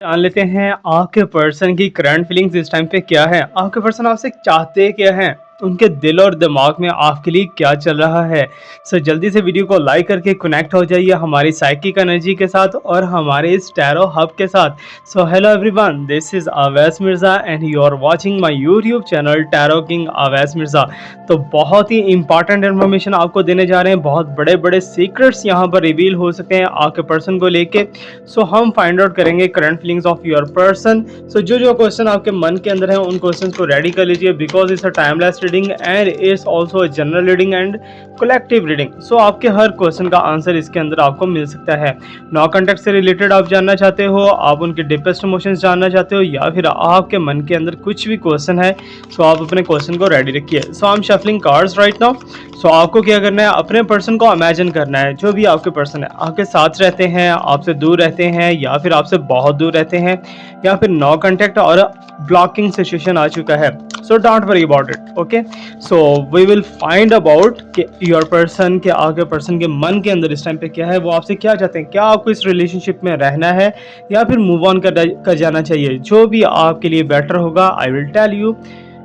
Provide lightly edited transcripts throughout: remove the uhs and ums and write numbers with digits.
जान लेते हैं आपके पर्सन की करंट फीलिंग्स इस टाइम पे क्या है। आपके पर्सन आपसे चाहते क्या हैं, उनके दिल और दिमाग में आपके लिए क्या चल रहा है। सो जल्दी से वीडियो को लाइक करके कनेक्ट हो जाइए हमारी साइकिक एनर्जी के साथ और हमारे इस टैरो हब के साथ। So hello everyone, this is Awais Mirza and you are watching my YouTube channel tarot king Awais Mirza. तो बहुत ही इंपॉर्टेंट इन्फॉर्मेशन आपको देने जा रहे हैं। बहुत बड़े बड़े सीक्रेट्स यहाँ पर रिवील हो सकते हैं आपके पर्सन को लेके। सो हम फाइंड आउट करेंगे current feelings of your person. So जो जो क्वेश्चन आपके मन के अंदर है उन क्वेश्चंस को रेडी कर लीजिए, because it's a timeless reading and it's also a general reading and collective reading. So आपके हर क्वेश्चन का आंसर इसके अंदर आपको मिल सकता है। नो कॉन्टेक्ट से रिलेटेड आप जानना चाहते हो, आप उनके डीपेस्ट इमोशंस जानना चाहते हो, या फिर आपके मन के अंदर कुछ भी क्वेश्चन है, सो आप अपने क्वेश्चन को रेडी रखिए। So I am shuffling cards right now. So आपको क्या करना है, अपने पर्सन को इमेजिन करना है। जो भी आपके पर्सन है आपके साथ रहते हैं, आपसे दूर रहते हैं, या फिर आपसे बहुत दूर रहते हैं, या फिर नो कांटेक्ट और ब्लॉकिंग सिचुएशन आ चुका है। So don't worry about it, okay. So we will find about कि योर पर्सन के आपके पर्सन के मन के अंदर इस टाइम पे क्या है, वो आपसे क्या चाहते हैं। क्या आपको इस रिलेशनशिप में रहना है या फिर मूव ऑन कर जाना चाहिए। जो भी आपके लिए बेटर होगा I will tell you,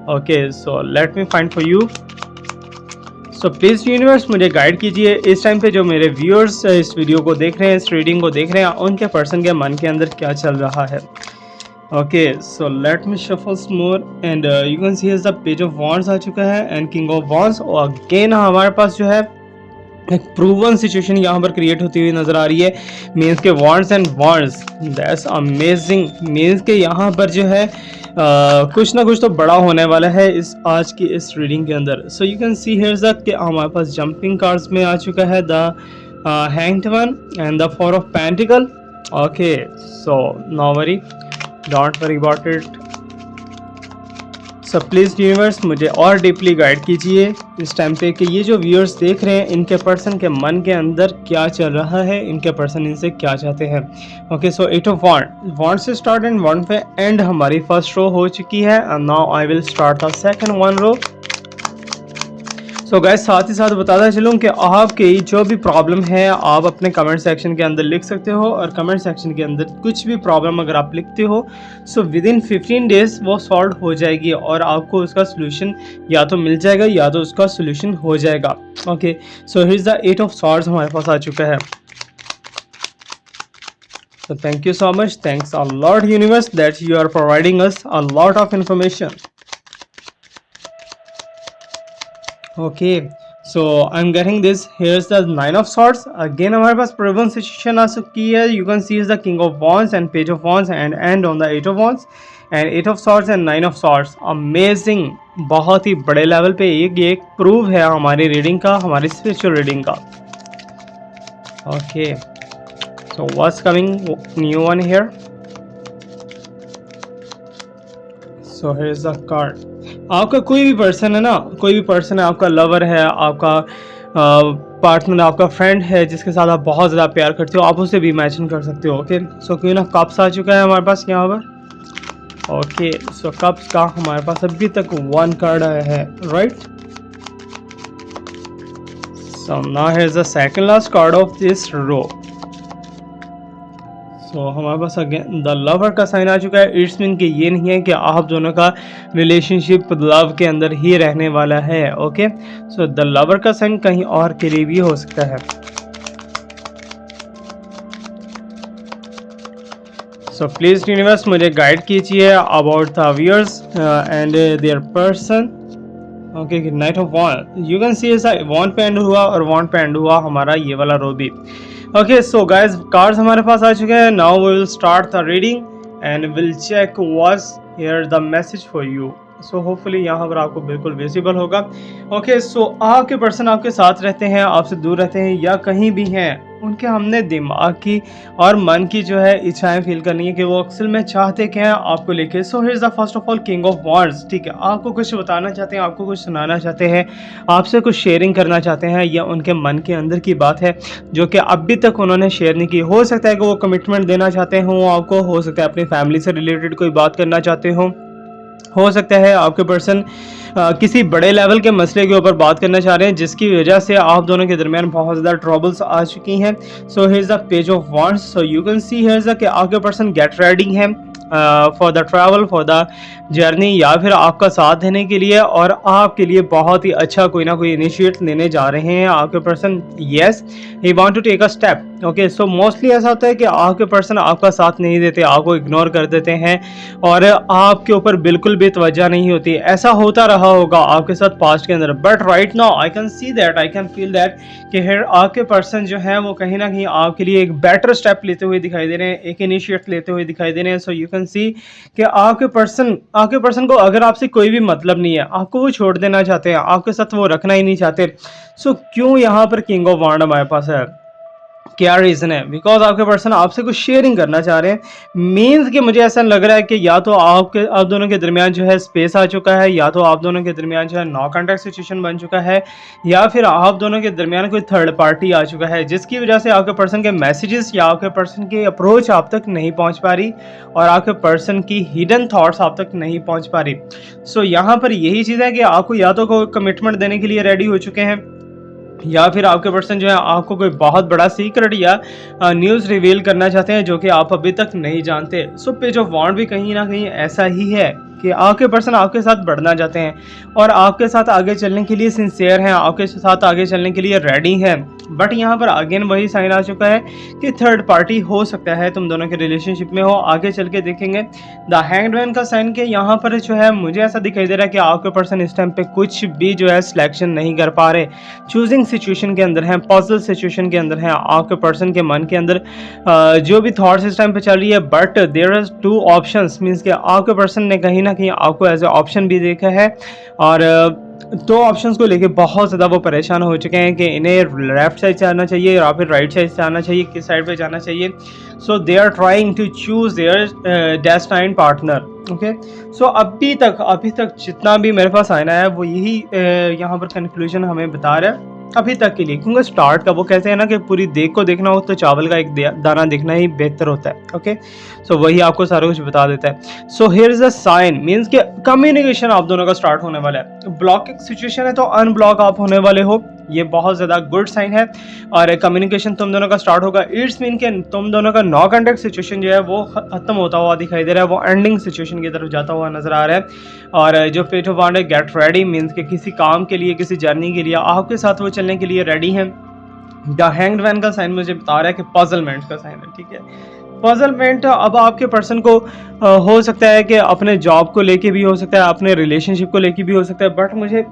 okay. So let me find for you. So please universe मुझे गाइड कीजिए इस टाइम पे जो मेरे व्यूअर्स इस वीडियो को देख रहे हैं, इस रीडिंग को देख रहे हैं, उनके पर्सन के मन के अंदर क्या चल रहा है। Okay, so let me shuffle more and you can see the page of wands आ चुका है एंड किंग ऑफ वॉन्ड्स। और अगेन हमारे पास जो है एक प्रूवन सिचुएशन यहाँ पर क्रिएट होती हुई नजर आ रही है। मीन्स के wands and wands, that's amazing. Means के यहाँ पर जो है कुछ ना कुछ तो बड़ा होने वाला है इस आज की इस रीडिंग के अंदर। So you can see here that कि हमारे पास जंपिंग कार्ड्स में आ चुका है the hanged one and the four of pentacle. Okay, so no worry, don't worry about it. So please universe मुझे और डीपली गाइड कीजिए इस टाइम पे कि ये जो व्यूअर्स देख रहे हैं इनके पर्सन के मन के अंदर क्या चल रहा है, इनके पर्सन इनसे क्या चाहते हैं। ओके, सो एट ऑफ वॉन्ड से स्टार्ट एंड वॉन्ड पे एंड हमारी फर्स्ट रो हो चुकी है and now I will start the second one row. So guys साथ ही साथ बताता चलूँ कि आपकी जो भी प्रॉब्लम है आप अपने कमेंट सेक्शन के अंदर लिख सकते हो, और कमेंट सेक्शन के अंदर कुछ भी प्रॉब्लम अगर आप लिखते हो सो विद इन 15 डेज वो सॉल्व हो जाएगी और आपको उसका सोल्यूशन या तो मिल जाएगा या तो उसका सोल्यूशन हो जाएगा। Okay, so here is the 8 of swords हमारे पास आ चुका है। So thank you so much, thanks a lot universe that you are providing us a lot of information. Okay, so I'm getting this. Here's the 9 of swords. Again हमारे पास proven situation आ चुकी है। You can see is the king of wands and page of wands and end on the 8 of wands and 8 of swords and 9 of swords. Amazing, बहुत ही बड़े level पे ये एक prove है हमारी रीडिंग का, हमारी स्पिरिचुअल रीडिंग का। Okay, so what's coming new one here? So here's the card. आपका कोई भी पर्सन है ना, कोई भी पर्सन है, आपका लवर है, आपका पार्टनर, आपका फ्रेंड है जिसके साथ आप बहुत ज़्यादा प्यार करते हो, आप उसे भी इमेजिन कर सकते हो। Okay, so queen of cups आ चुका है हमारे पास यहाँ पर। ओके, सो कप्स का हमारे पास अभी तक 1 कार्ड आया है, right. So now here is the second last card of this row. तो हमारे पास अगेन द लवर का साइन आ चुका है। इट्स मीन कि ये नहीं है कि आप दोनों का रिलेशनशिप लव के अंदर ही रहने वाला है। ओके, सो द लवर का साइन कहीं और के लिए भी हो सकता है। सो प्लीज यूनिवर्स मुझे गाइड कीजिए about the viewers and their person. Okay, knight of wand, you can see wand पे एंड हुआ और वॉन्ड पे एंड हुआ हमारा ये वाला रो भी। ओके, सो गाइज कार्ड्स हमारे पास आ चुके हैं। Now we will start the reading and will check what's here the message for you. So hopefully यहाँ पर आपको बिल्कुल विजिबल होगा। ओके, सो आपके पर्सन आपके साथ रहते हैं, आपसे दूर रहते हैं, या कहीं भी हैं, उनके हमने दिमाग की और मन की जो है इच्छाएं फील करनी है कि वो अक्सर में चाहते क्या हैं आपको लेके। सो here is the first of all king of wands. ठीक है, आपको कुछ बताना चाहते हैं, आपको कुछ सुनाना चाहते हैं, आपसे कुछ शेयरिंग करना चाहते हैं, या उनके मन के अंदर की बात है जो कि अभी तक उन्होंने शेयर नहीं की। हो सकता है कि वो कमिटमेंट देना चाहते हों आपको, हो सकता है अपनी फैमिली से रिलेटेड कोई बात करना चाहते हों, हो सकता है आपके पर्सन किसी बड़े लेवल के मसले के ऊपर बात करना चाह रहे हैं, जिसकी वजह से आप दोनों के दरमियान बहुत ज़्यादा ट्रबल्स आ चुकी हैं। So here is the page of wands, so you can see here is the कि आपके पर्सन गेट रेडी है for the travel, for the journey, या फिर आपका साथ देने के लिए और आपके लिए बहुत ही अच्छा कोई ना कोई इनिशिएट लेने जा रहे हैं आपके person. Yes, he want to take a step. Okay, so mostly ऐसा होता है कि आपके पर्सन आपका साथ नहीं देते, आपको इग्नोर कर देते हैं और आपके ऊपर बिल्कुल भी तवज्जो नहीं होती। ऐसा होता रहा होगा आपके साथ पास्ट के अंदर, but right now I can see that, I can feel that कि हियर आपके पर्सन जो है वो कहीं ना कहीं आपके लिए एक बेटर स्टेप लेते हुए दिखाई दे रहे हैं, एक इनिशिएट लेते हुए दिखाई दे रहे हैं। सो यू कैन सी कि आपके पर्सन को अगर आपसे कोई भी मतलब नहीं है, आपको वो छोड़ देना चाहते हैं, आपके साथ वो रखना ही नहीं चाहते। सो क्यों यहाँ पर किंग ऑफ वांड हमारे पास है? क्या रीज़न है? बिकॉज आपके पर्सन आपसे कुछ शेयरिंग करना चाह रहे हैं। मीन्स कि मुझे ऐसा लग रहा है कि या तो आप दोनों के दरमियान जो है स्पेस आ चुका है, या तो आप दोनों के दरमियान जो है नो कॉन्टैक्ट सिचुएशन बन चुका है, या फिर आप दोनों के दरमियान कोई थर्ड पार्टी आ चुका है, जिसकी वजह से आपके पर्सन के मैसेजेस या आपके पर्सन की अप्रोच आप तक नहीं पहुंच पा रही और आपके पर्सन की हिडन थॉट्स आप तक नहीं पहुंच पा रही। सो यहाँ पर यही चीज़ है कि आपको या तो कोई कमिटमेंट देने के लिए रेडी हो चुके हैं, या फिर आपके पर्सन जो है आपको कोई बहुत बड़ा सीक्रेट या न्यूज़ रिवील करना चाहते हैं जो कि आप अभी तक नहीं जानते। सो पेज ऑफ वांड भी कहीं ना कहीं ऐसा ही है कि आपके पर्सन आपके साथ बढ़ना चाहते हैं और आपके साथ आगे चलने के लिए सिंसियर हैं, आपके साथ आगे चलने के लिए रेडी हैं। बट यहाँ पर अगेन वही साइन आ चुका है कि थर्ड पार्टी हो सकता है तुम दोनों के रिलेशनशिप में हो। आगे चल के देखेंगे द हैंग्ड मैन का साइन के यहाँ पर जो है मुझे ऐसा दिखाई दे रहा है कि आपके पर्सन इस टाइम पे कुछ भी जो है सिलेक्शन नहीं कर पा रहे, चूजिंग सिचुएशन के अंदर हैं, पजल सिचुएशन के अंदर हैं। आपके पर्सन के मन के अंदर जो भी थॉट्स इस टाइम पे चल रही है, but there are two options, means कि आपके पर्सन ने कहीं ना कहीं आपको एज ए ऑप्शन भी देखा है और दो ऑप्शंस को लेके बहुत ज़्यादा वो परेशान हो चुके हैं कि इन्हें लेफ्ट साइड से आना चाहिए या फिर राइट साइड से आना चाहिए, किस साइड पे जाना चाहिए। So they are trying to choose their destined partner. Okay, so अभी तक जितना भी मेरे पास आना है वो यही यहाँ पर कंक्लूजन हमें बता रहा है अभी तक के लिए। क्योंकि स्टार्ट का वो कहते हैं ना कि पूरी देख को देखना हो तो चावल का एक दाना देखना ही बेहतर होता है। ओके, सो वही आपको सारा कुछ बता देता है। So here is a sign, means कि कम्युनिकेशन आप दोनों का स्टार्ट होने वाला है। ब्लॉकिंग सिचुएशन है तो अनब्लॉक आप होने वाले हो, ये बहुत ज़्यादा गुड साइन है और कम्युनिकेशन तुम दोनों का स्टार्ट होगा। इट्स मीन कि तुम दोनों का नो कॉन्टैक्ट सिचुएशन जो है वो खत्म होता हुआ दिखाई दे रहा है, वो एंडिंग सिचुएशन की तरफ जाता हुआ नजर आ रहा है। और जो पेज ऑफ वांड है गेट रेडी, मीन्स कि किसी काम के लिए, किसी जर्नी के लिए आपके साथ वो चलने के लिए रेडी हैं। द हैंग्ड मैन का साइन मुझे बता रहा है कि पजलमेंट का साइन है। ठीक है, पजलमेंट अब आपके पर्सन को हो सकता है कि अपने जॉब को लेके भी हो सकता है, अपने रिलेशनशिप को लेके भी हो सकता है, बट मुझे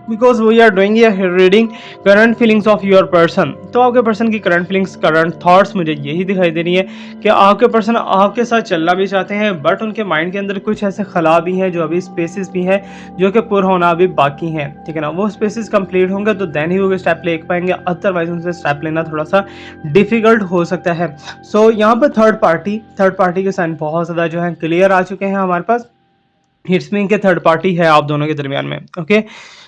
because we are doing reading current feelings of your person, तो आपके पर्सन की करंट फीलिंग्स, करंट थॉट्स मुझे यही दिखाई दे रही है कि आपके पर्सन आपके साथ चलना भी चाहते हैं, बट उनके माइंड के अंदर कुछ ऐसे खला भी हैं, जो अभी स्पेसेस भी हैं जो कि पूरा होना अभी बाकी हैं। ठीक है ना, वो स्पेसेस कंप्लीट होंगे तो देन ही वो स्टेप ले पाएंगे, अदरवाइज उनसे स्टेप लेना थोड़ा सा डिफिकल्ट हो सकता है। सो यहाँ पर थर्ड पार्टी के साइन बहुत ज़्यादा जो है क्लियर आ चुके हैं हमारे पास। इट्स मीन के थर्ड पार्टी है आप दोनों के दरमियान में। Okay,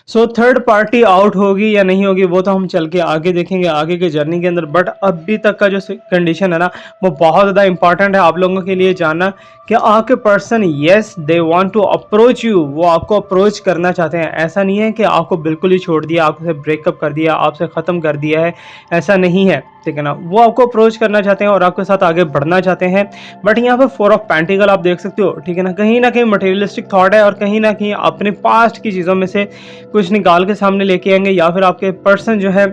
so third party out होगी या नहीं होगी वो तो हम चल के आगे देखेंगे आगे के जर्नी के अंदर, बट अभी तक का जो कंडीशन है ना वो बहुत ज़्यादा इंपॉर्टेंट है आप लोगों के लिए जानना कि आपके person yes they want to approach you, वो आपको अप्रोच करना चाहते हैं। ऐसा नहीं है कि आपको बिल्कुल ही छोड़ दिया, आपसे ब्रेकअप कर दिया, आपसे ख़त्म कर दिया है, ऐसा नहीं है। ठीक है ना, वो आपको अप्रोच करना चाहते हैं और आपके साथ आगे बढ़ना चाहते हैं। बट यहाँ पर 4 ऑफ पेंटिकल आप देख सकते हो। ठीक है ना कहीं मटेरियलिस्टिक थॉट है और कहीं ना कहीं अपने पास्ट की चीज़ों में से कुछ निकाल के सामने लेके आएंगे, या फिर आपके पर्सन जो है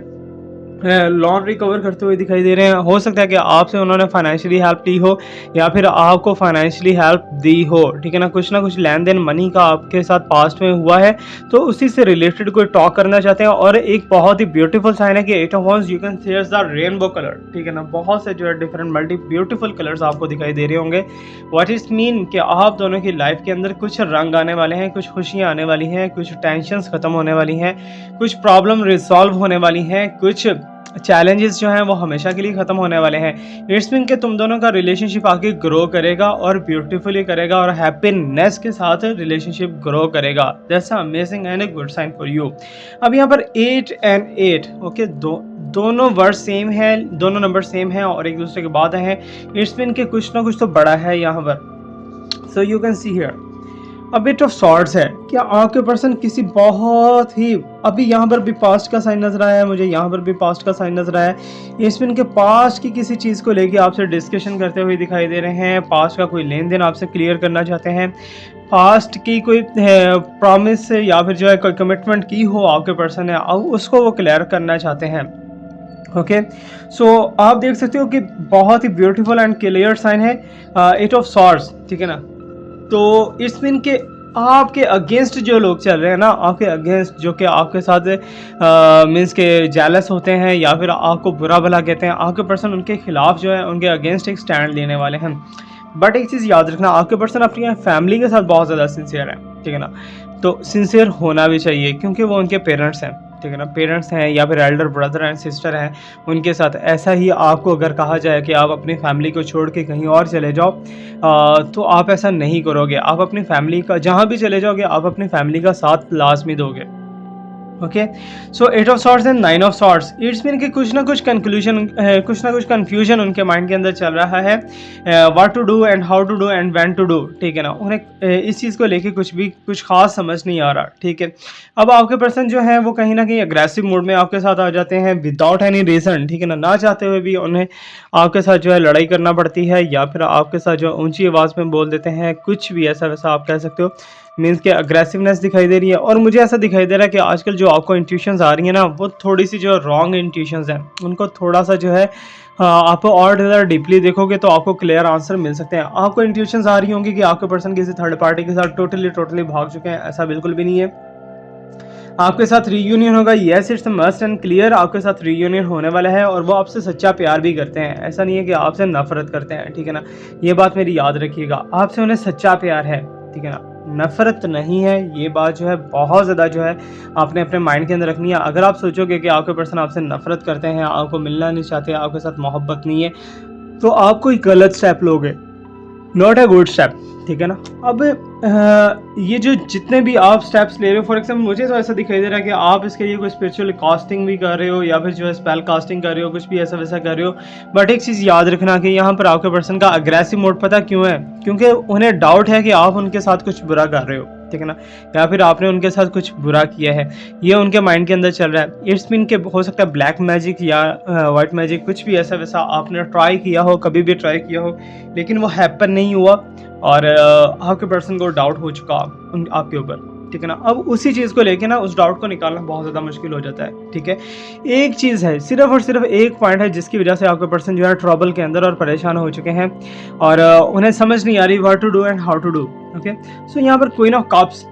लोन रिकवर करते हुए दिखाई दे रहे हैं। हो सकता है कि आपसे उन्होंने फाइनेंशियली हेल्प ली हो या फिर आपको फाइनेंशियली हेल्प दी हो। ठीक है ना कुछ लेन देन मनी का आपके साथ पास्ट में हुआ है, तो उसी से रिलेटेड कोई टॉक करना चाहते हैं। और एक बहुत ही ब्यूटीफुल साइन है कि 8 of wands you can see the rainbow colour. ठीक है ना, बहुत से जो है डिफरेंट मल्टी ब्यूटीफुल कलर्स आपको दिखाई दे रहे होंगे। व्हाट इज मीन कि आप दोनों की लाइफ के अंदर कुछ रंग आने वाले हैं, कुछ खुशियाँ आने वाली हैं, कुछ टेंशंस खत्म होने वाली हैं, कुछ प्रॉब्लम रिजॉल्व होने वाली हैं, कुछ चैलेंजेस जो हैं वो हमेशा के लिए ख़त्म होने वाले हैं। इट्स मीन कि तुम दोनों का रिलेशनशिप आगे ग्रो करेगा और ब्यूटीफुली करेगा और हैप्पीनेस के साथ रिलेशनशिप ग्रो करेगा। That's amazing and a good sign for you. अब यहाँ पर 8 and 8 ओके दोनों वर्ड सेम है, दोनों नंबर सेम है और एक दूसरे के बाद हैं। इट्स मीन कि कुछ ना कुछ तो बड़ा है यहाँ पर। So you can see here a bit of swords है। क्या आपके पर्सन किसी बहुत ही, अभी यहाँ पर भी पास्ट का साइन नजर आया है मुझे, यहाँ पर भी पास्ट का साइन नजर आया है। इसमें इनके पास्ट की किसी चीज़ को लेके आपसे डिस्कशन करते हुए दिखाई दे रहे हैं। पास्ट का कोई लेन देन आपसे क्लियर करना चाहते हैं। पास्ट की कोई प्रॉमिस या फिर जो है कोई कमिटमेंट की हो आपके पर्सन ने, अब उसको वो क्लियर करना चाहते हैं। ओके, सो आप देख सकते हो कि बहुत ही ब्यूटीफुल एंड क्लियर साइन है एट ऑफ सॉर्ड्स, ठीक है ना। तो इट्स मीन के आपके अगेंस्ट जो लोग चल रहे हैं ना, आपके अगेंस्ट जो कि आपके साथ मीन्स के जेलस होते हैं या फिर आपको बुरा भला कहते हैं, आपके पर्सन उनके खिलाफ जो है उनके अगेंस्ट एक स्टैंड लेने वाले हैं। बट एक चीज़ याद रखना, आपके पर्सन अपनी फैमिली के साथ बहुत ज़्यादा सिंसियर है, ठीक है ना। तो सिंसियर होना भी चाहिए क्योंकि वो उनके पेरेंट्स हैं, ठीक है ना। पेरेंट्स हैं या फिर एल्डर ब्रदर एंड सिस्टर हैं, उनके साथ ऐसा ही आपको अगर कहा जाए कि आप अपनी फैमिली को छोड़ के कहीं और चले जाओ, तो आप ऐसा नहीं करोगे। आप अपनी फैमिली का, जहाँ भी चले जाओगे आप अपनी फैमिली का साथ लाजमी दोगे। Okay, so eight of swords and nine of swords, it's mean कि कुछ ना कुछ कंक्लूजन, कुछ ना कुछ कन्फ्यूजन उनके माइंड के अंदर चल रहा है, what to do and how to do and when to do, ठीक है ना। उन्हें इस चीज़ को लेके कुछ खास समझ नहीं आ रहा, ठीक है। अब आपके पर्सन जो है वो कहीं ना कहीं अग्रेसिव मूड में आपके साथ आ जाते हैं विदाउट एनी रीज़न, ठीक है ना चाहते हुए भी उन्हें आपके साथ जो है लड़ाई करना पड़ती है या फिर आपके साथ जो ऊंची आवाज़ में बोल देते हैं, कुछ भी ऐसा वैसा आप कह सकते हो। मीन्स के अग्रेसिवनेस दिखाई दे रही है। और मुझे ऐसा दिखाई दे रहा है कि आजकल जो आपको इंट्यूशंस आ रही हैं ना, वो थोड़ी सी जो रॉन्ग इंट्यूशंस हैं, उनको थोड़ा सा जो है आप और ज़्यादा डीपली देखोगे तो आपको क्लियर आंसर मिल सकते हैं। आपको इंट्यूशंस आ रही होंगी कि आपके पर्सन किसी थर्ड पार्टी के साथ टोटली भाग चुके हैं, ऐसा बिल्कुल भी नहीं है। आपके साथ रीयूनियन होगा, yes it's must and clear, आपके साथ रीयूनियन होने वाला है और वो आपसे सच्चा प्यार भी करते हैं, ऐसा नहीं है कि आपसे नफरत करते हैं, ठीक है ना। ये बात मेरी याद रखिएगा, आपसे उन्हें सच्चा प्यार है, ठीक है ना, नफरत नहीं है। ये बात जो है बहुत ज़्यादा जो है आपने अपने माइंड के अंदर रखनी है। अगर आप सोचोगे कि आपके पर्सन आपसे नफरत करते हैं, आपको मिलना नहीं चाहते, आपके साथ मोहब्बत नहीं है, तो आप कोई गलत स्टेप लोगे, नॉट अ गुड स्टेप, ठीक है ना। अब ये जो जितने भी आप स्टेप्स ले रहे हो, फॉर एग्जाम्पल मुझे तो ऐसा दिखाई दे रहा है कि आप इसके लिए कोई स्पिरिचुअल कास्टिंग भी कर रहे हो या फिर जो है स्पेल कास्टिंग कर रहे हो, कुछ भी ऐसा वैसा कर रहे हो। बट एक चीज़ याद रखना कि यहाँ पर आपके पर्सन का अग्रेसिव मोड पता क्यों है, क्योंकि उन्हें डाउट है कि आप उनके साथ कुछ बुरा कर रहे हो, ठीक है ना, या फिर आपने उनके साथ कुछ बुरा किया है, ये उनके माइंड के अंदर चल रहा है। इट्स मीन के हो सकता है ब्लैक मैजिक या वाइट मैजिक, कुछ भी ऐसा वैसा आपने ट्राई किया हो, कभी भी ट्राई किया हो, लेकिन वो हैपन नहीं हुआ और आपके पर्सन को डाउट हो चुका आपके ऊपर, ठीक है ना। अब उसी चीज़ को लेके ना उस डाउट को निकालना बहुत ज़्यादा मुश्किल हो जाता है, ठीक है। एक चीज़ है, सिर्फ और सिर्फ एक पॉइंट है जिसकी वजह से आपके पर्सन जो है ट्रबल के अंदर और परेशान हो चुके हैं और उन्हें समझ नहीं आ रही what to do and how to do. Okay, so यहाँ पर क्वीन ऑफ कप्स,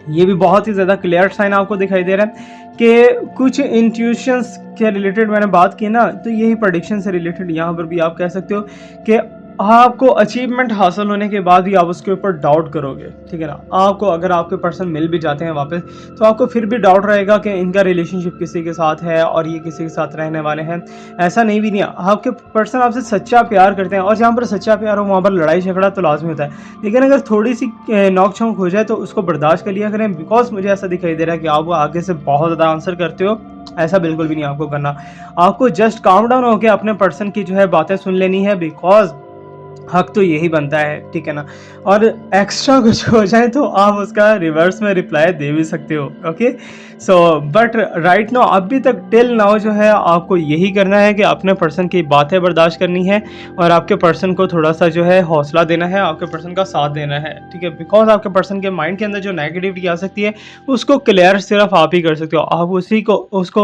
ये भी बहुत ही ज़्यादा क्लियर साइन आपको दिखाई दे रहा है कि कुछ इंट्यूशंस के रिलेटेड मैंने बात की ना, तो यही प्रेडिक्शन से रिलेटेड यहाँ पर भी आप कह सकते हो कि आपको अचीवमेंट हासिल होने के बाद भी आप उसके ऊपर डाउट करोगे, ठीक है ना। आपको अगर आपके पर्सन मिल भी जाते हैं वापस, तो आपको फिर भी डाउट रहेगा कि इनका रिलेशनशिप किसी के साथ है और ये किसी के साथ रहने वाले हैं, ऐसा नहीं भी नहीं। आपके पर्सन आपसे सच्चा प्यार करते हैं और जहाँ पर सच्चा प्यार हो वहाँ पर लड़ाई झगड़ा तो लाजमी होता है, लेकिन अगर थोड़ी सी नोक झोंक हो जाए तो उसको बर्दाश्त कर लिया करें। बिकॉज मुझे ऐसा दिखाई दे रहा है कि आप वो आगे से बहुत ज़्यादा आंसर करते हो, ऐसा बिल्कुल भी नहीं आपको करना। आपको जस्ट काम डाउन होकर अपने पर्सन की जो है बातें सुन लेनी है, बिकॉज हक तो यही बनता है, ठीक है ना। और एक्स्ट्रा कुछ हो जाए तो आप उसका रिवर्स में रिप्लाई दे भी सकते हो। Okay, so but right now, अभी तक टिल नाउ जो है आपको यही करना है कि अपने पर्सन की बातें बर्दाश्त करनी है और आपके पर्सन को थोड़ा सा जो है हौसला देना है, आपके पर्सन का साथ देना है, ठीक है। बिकॉज आपके पर्सन के माइंड के अंदर जो नेगेटिविटी आ सकती है उसको क्लियर सिर्फ आप ही कर सकते हो, आप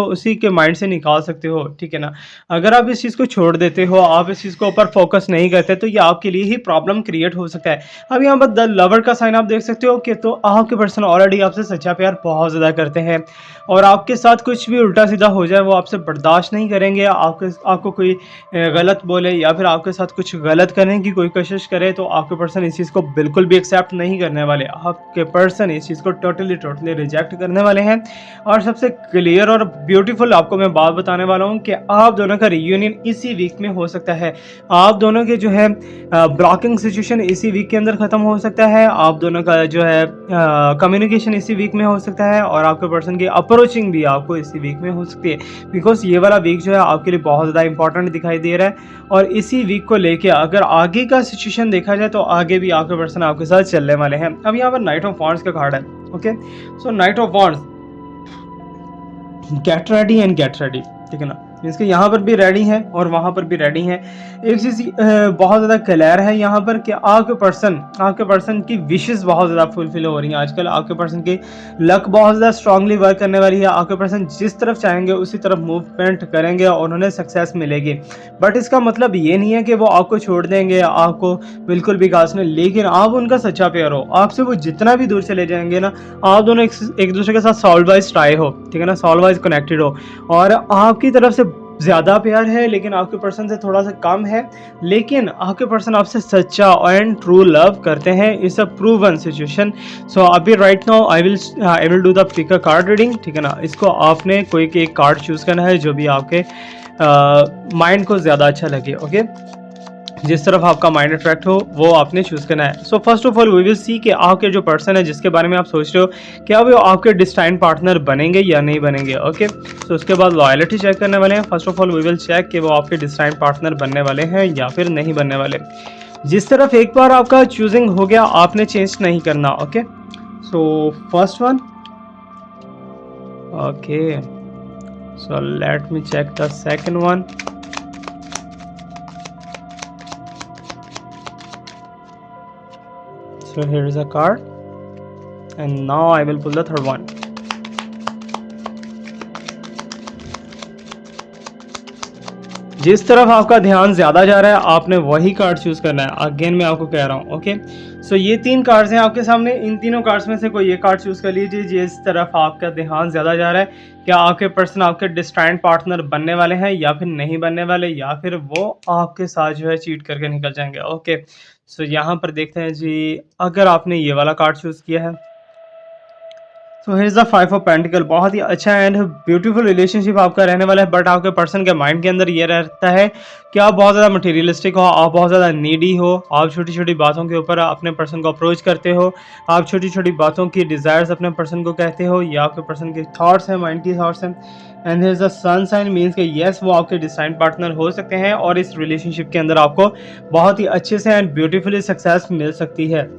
उसी के माइंड से निकाल सकते हो, ठीक है ना। अगर आप इस चीज़ को छोड़ देते हो, आप इस चीज़ को ऊपर फोकस नहीं करते, तो ये आपके लिए ही प्रॉब्लम क्रिएट हो सकता है। अब यहाँ पर द लवर का साइन आप देख सकते हो कि तो आपके पर्सन ऑलरेडी आपसे सच्चा प्यार बहुत ज़्यादा करते हैं और आपके साथ कुछ भी उल्टा सीधा हो जाए वो आपसे बर्दाश्त नहीं करेंगे। आपको कोई गलत बोले या फिर आपके साथ कुछ गलत करने की कोई कोशिश करे तो आपके पर्सन इस चीज़ को बिल्कुल भी एक्सेप्ट नहीं करने वाले। आपके पर्सन इस चीज़ को टोटली रिजेक्ट करने वाले हैं। और सबसे क्लियर और ब्यूटीफुल आपको मैं बात बताने वाला हूँ कि आप दोनों का रियूनियन इसी वीक में हो सकता है। आप दोनों के जो है ब्लॉकिंग सिचुएशन इसी वीक के अंदर ख़त्म हो सकता है। आप दोनों का जो है कम्युनिकेशन इसी वीक में हो सकता है और आपके पर्सन की अप्रोचिंग भी आपको इसी वीक में हो सकती है, बिकॉज़ ये वाला वीक जो है आपके लिए बहुत ज़्यादा इंपॉर्टेंट दिखाई दे रहा है। और इसी वीक को लेके अगर आगे का सिचुएशन देखा जाए तो आगे भी आपके पर्सन आपके साथ चलने वाले हैं। अब यहाँ पर नाइट ऑफ वॉन्ड्स का कार्ड है। Okay, so night of wands, get ready and get ready, ठीक है ना। मीन्स कि यहाँ पर भी रेडी है और वहाँ पर भी रेडी है। एक चीज़ बहुत ज़्यादा क्लियर है यहाँ पर कि आपके पर्सन की विशेस बहुत ज़्यादा फुलफिल हो रही हैं आजकल। आपके पर्सन की लक बहुत ज़्यादा स्ट्रांगली वर्क करने वाली है। आपके पर्सन जिस तरफ चाहेंगे उसी तरफ मूवमेंट करेंगे और उन्हें सक्सेस मिलेगी। बट इसका मतलब ये नहीं है कि वो आपको छोड़ देंगे, आपको बिल्कुल भी घास नहीं, लेकिन आप उनका सच्चा प्यार हो। आपसे वो जितना भी दूर चले जाएंगे ना, आप दोनों एक दूसरे के साथ सॉल्व वाइज ट्राई हो, ठीक है ना, सॉल्व वाइज कनेक्टेड हो। और आपकी तरफ से ज़्यादा प्यार है लेकिन आपके पर्सन से थोड़ा सा कम है, लेकिन आपके पर्सन आपसे सच्चा एंड ट्रू लव करते हैं। It's a proven situation. So अभी right now I will do the pick a card reading, ठीक है ना। इसको आपने कोई एक कार्ड चूज़ करना है जो भी आपके माइंड को ज़्यादा अच्छा लगे। ओके, जिस तरफ आपका माइंड अट्रैक्ट हो वो आपने चूज़ करना है। So first of all we will see कि आपके जो पर्सन है जिसके बारे में आप सोच रहे हो, क्या वो आपके डिस्टाइन पार्टनर बनेंगे या नहीं बनेंगे। ओके, सो उसके बाद लॉयल्टी चेक करने वाले हैं। First of all we will check कि वो आपके डिस्टाइन पार्टनर बनने वाले हैं या फिर नहीं बनने वाले। जिस तरफ एक बार आपका चूजिंग हो गया आपने चेंज नहीं करना। Okay, so first one, okay, so let me check the second one. So here is a card and now I will pull the third one. जिस तरफ आपका ध्यान ज़्यादा जा रहा है आपने वही कार्ड चूज़ करना है। अगेन मैं आपको कह रहा हूँ। ओके, सो ये 3 कार्ड्स हैं आपके सामने। इन तीनों कार्ड्स में से कोई एक कार्ड चूज़ कर लीजिए जिस तरफ आपका ध्यान ज़्यादा जा रहा है। क्या आपके पर्सन आपके डिस्टेंट पार्टनर बनने वाले हैं या फिर नहीं बनने वाले, या फिर वो आपके साथ जो है चीट करके निकल जाएंगे। ओके, सो यहाँ पर देखते हैं जी, अगर आपने ये वाला कार्ड चूज़ किया है, so here is the 5 of pentacle. बहुत ही अच्छा एंड ब्यूटीफुल रिलेशनशिप आपका रहने वाला है। बट आपके पर्सन के माइंड के अंदर ये रहता है कि आप बहुत ज़्यादा मटेरियलिस्टिक हो, आप बहुत ज़्यादा नीडी हो, आप छोटी छोटी बातों के ऊपर अपने पर्सन को अप्रोच करते हो, आप छोटी छोटी बातों की डिज़ायर्स अपने पर्सन को कहते हो, या आपके पर्सन के थॉट्स हैं, माइंड की थॉट्स हैं। And here is the sun sign, means कि येस वो आपके डिस्टाइन पार्टनर हो सकते हैं और इस रिलेशनशिप के अंदर आपको बहुत ही अच्छे से एंड ब्यूटीफुली सक्सेस मिल सकती है।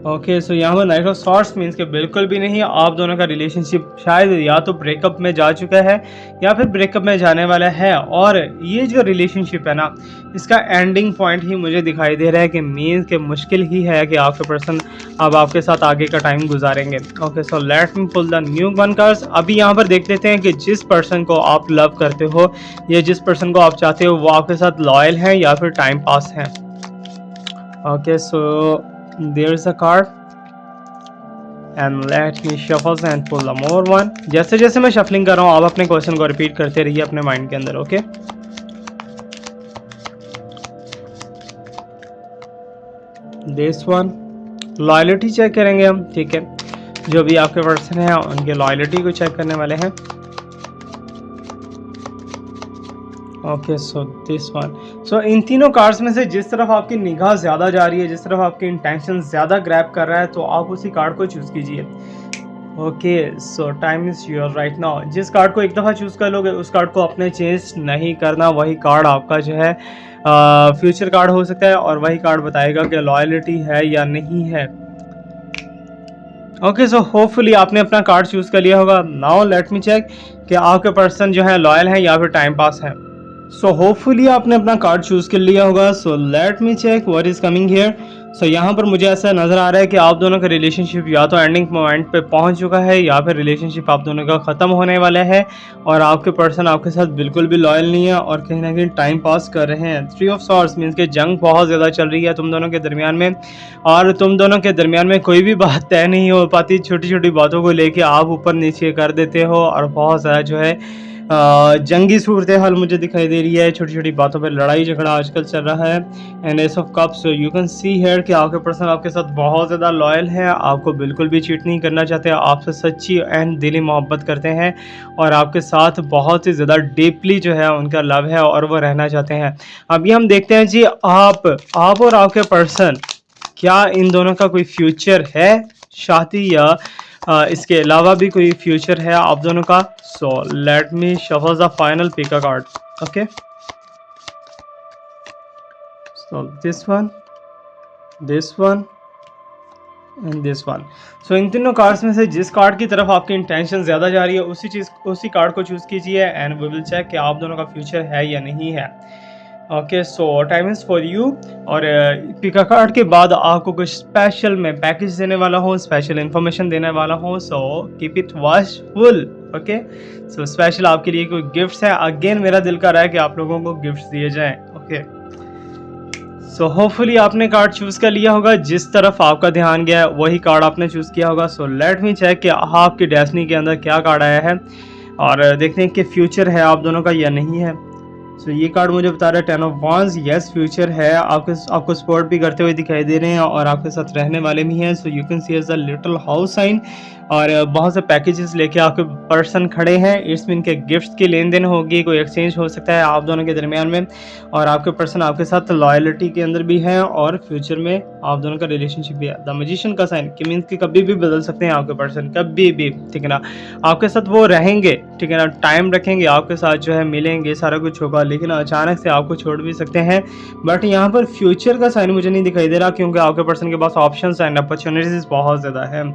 ओके, सो यहाँ पर नाइट ऑफ सॉर्ड्स मीन्स के बिल्कुल भी नहीं। आप दोनों का रिलेशनशिप शायद या तो ब्रेकअप में जा चुका है या फिर ब्रेकअप में जाने वाला है। और ये जो रिलेशनशिप है ना, इसका एंडिंग पॉइंट ही मुझे दिखाई दे रहा है कि मीन्स के मुश्किल ही है कि आपके पर्सन अब आपके साथ आगे का टाइम गुजारेंगे। Okay, so let me pull the new one cards. अभी यहाँ पर देख लेते हैं कि जिस पर्सन को आप लव करते हो या जिस पर्सन को आप चाहते हो वो आपके साथ लॉयल हैं या फिर टाइम पास हैं। Okay, so there is a card and let me shuffle and pull a more one. जैसे जैसे मैं शफलिंग कर रहा हूँ आप अपने क्वेश्चन को रिपीट करते रहिए अपने माइंड के अंदर। Okay, this one loyalty check करेंगे हम, ठीक है। जो भी आपके पर्सन हैं उनके लॉयल्टी को चेक करने वाले हैं। Okay, so this one. So इन तीनों कार्ड्स में से जिस तरफ आपकी निगाह ज़्यादा जा रही है, जिस तरफ आपकी इंटेंशन ज़्यादा ग्रैब कर रहा है, तो आप उसी कार्ड को चूज़ कीजिए। Okay, so time is your right now. जिस कार्ड को एक दफ़ा चूज़ कर लोगे उस कार्ड को अपने चेंज नहीं करना। वही कार्ड आपका जो है फ्यूचर कार्ड हो सकता है और वही कार्ड बताएगा कि लॉयल्टी है या नहीं है। ओके, सो होपफुली आपने अपना कार्ड चूज़ कर लिया होगा। नाउ लेट मी चेक कि आपके पर्सन जो है लॉयल हैं या फिर टाइम पास हैं। सो होपफुली आपने अपना कार्ड चूज़ कर लिया होगा। So let me check what is coming here. So यहाँ पर मुझे ऐसा नज़र आ रहा है कि आप दोनों का रिलेशनशिप या तो एंडिंग पॉइंट पे पहुँच चुका है या फिर रिलेशनशिप आप दोनों का ख़त्म होने वाला है और आपके पर्सन आपके साथ बिल्कुल भी लॉयल नहीं है और कहीं ना कहीं टाइम पास कर रहे हैं। 3 ऑफ सॉर्ड्स मीन्स कि जंग बहुत ज़्यादा चल रही है तुम दोनों के दरमियान में और तुम दोनों के दरमियान में कोई भी बात तय नहीं हो पाती। छोटी छोटी बातों को लेके आप ऊपर नीचे कर देते हो और बहुत ज़्यादा जो है जंगी सूरत हाल मुझे दिखाई दे रही है, छोटी छोटी बातों पर लड़ाई झगड़ा आजकल चल रहा है। And S of cups, so you can see here कि आपके पर्सन आपके साथ बहुत ज़्यादा लॉयल है, आपको बिल्कुल भी चीट नहीं करना चाहते, आपसे सच्ची एंड दिली मोहब्बत करते हैं और आपके साथ बहुत ही ज़्यादा डीपली जो है उनका लव है और वो रहना चाहते हैं। अभी हम देखते हैं जी, आप और आपके पर्सन, क्या इन दोनों का कोई फ्यूचर है, शादी या इसके अलावा भी कोई फ्यूचर है आप दोनों का। So let me shuffle the final pick a card. Okay, so this one, this one and this one. So इन तीनों कार्ड्स में से जिस कार्ड की तरफ आपकी इंटेंशन ज़्यादा जा रही है उसी कार्ड को चूज़ कीजिए एंड वी विल चेक कि आप दोनों का फ्यूचर है या नहीं है। Okay, so time is for you. और पिका कार्ड के बाद आपको कुछ स्पेशल में पैकेज देने वाला हूँ, स्पेशल इन्फॉर्मेशन देने वाला हूँ, so keep it watchful. Okay, so special आपके लिए कोई गिफ्ट्स है। अगेन मेरा दिल कर रहा है कि आप लोगों को गिफ्ट्स दिए जाएं। ओके, सो होपफुली आपने कार्ड चूज़ कर लिया होगा, जिस तरफ आपका ध्यान गया है वही कार्ड आपने चूज़ किया होगा। सो लेट मी चेक कि आपकी डेस्टिनी के अंदर क्या कार्ड आया है और देखते हैं कि फ्यूचर है आप दोनों का या नहीं है। सो ये कार्ड मुझे बता रहा है 10 ऑफ वांड्स, यस फ्यूचर है, आपको सपोर्ट भी करते हुए दिखाई दे रहे हैं और आपके साथ रहने वाले भी हैं। So you can see as a little house sign और बहुत से पैकेजेस लेके आपके पर्सन खड़े हैं। इट्स मीन के गिफ्ट्स की लेन देन होगी, कोई एक्सचेंज हो सकता है आप दोनों के दरमियान में और आपके पर्सन आपके साथ लॉयल्टी के अंदर भी है और फ्यूचर में आप दोनों का रिलेशनशिप भी है। द मैजिशियन का साइन कि मीन्स कि कभी भी बदल सकते हैं आपके पर्सन, कभी भी, ठीक है ना। आपके साथ वो रहेंगे, ठीक है ना, टाइम रखेंगे आपके साथ, जो है मिलेंगे, सारा कुछ होगा, लेकिन अचानक से आपको छोड़ भी सकते हैं। बट यहाँ पर फ्यूचर का साइन मुझे नहीं दिखाई दे रहा क्योंकि आपके पर्सन के पास ऑप्शंस एंड अपॉर्चुनिटीज बहुत ज़्यादा है।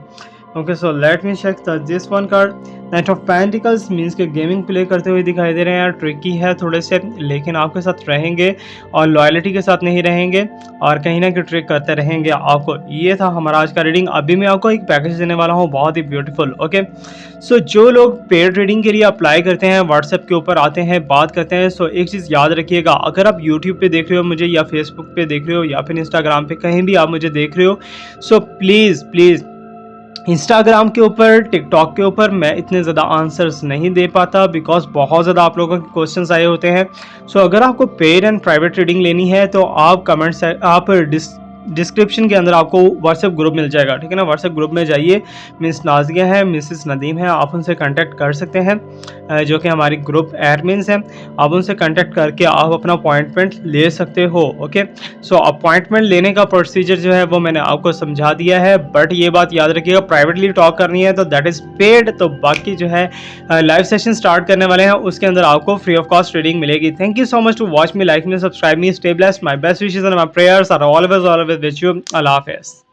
Okay, so let me check this one card. Knight of pentacles means के गेमिंग प्ले करते हुए दिखाई दे रहे हैं, ट्रिकी है थोड़े से, लेकिन आपके साथ रहेंगे और लॉयल्टी के साथ नहीं रहेंगे और कहीं ना कहीं ट्रिक करते रहेंगे आपको। ये था हमारा आज का रीडिंग। अभी मैं आपको एक पैकेज देने वाला हूँ बहुत ही ब्यूटीफुल। ओके, सो जो लोग पेड रीडिंग के लिए अप्लाई करते हैं, व्हाट्सएप के ऊपर आते हैं, बात करते हैं, सो एक चीज़ याद रखिएगा, अगर आप यूट्यूब पे देख रहे हो मुझे या फेसबुक पे देख रहे हो या फिर इंस्टाग्राम पे, कहीं भी आप मुझे देख रहे हो, सो प्लीज़ प्लीज़ इंस्टाग्राम के ऊपर, टिकटॉक के ऊपर मैं इतने ज़्यादा आंसर्स नहीं दे पाता बिकॉज बहुत ज़्यादा आप लोगों के क्वेश्चंस आए होते हैं। सो अगर आपको पेड एंड प्राइवेट रीडिंग लेनी है तो आप आप डिस्क्रिप्शन के अंदर आपको व्हाट्सएप ग्रुप मिल जाएगा, ठीक है ना। व्हाट्सएप ग्रुप में जाइए, मिस नाजिया है, मिसिस नदीम है, आप उनसे कांटेक्ट कर सकते हैं, जो कि हमारी ग्रुप एडमिन्स हैं। आप उनसे कांटेक्ट करके आप अपना अपॉइंटमेंट ले सकते हो। ओके, सो अपॉइंटमेंट लेने का प्रोसीजर जो है वो मैंने आपको समझा दिया है, बट ये बात याद रखिएगा, प्राइवेटली टॉक करनी है तो दैट इज़ पेड। तो बाकी जो है लाइव सेशन स्टार्ट करने वाले हैं उसके अंदर आपको फ्री ऑफ कॉस्ट रीडिंग मिलेगी। Thank you so much to watch me, like me, subscribe me, stay blessed, my best wishes and my prayers are always with you. Allah हाफिज़।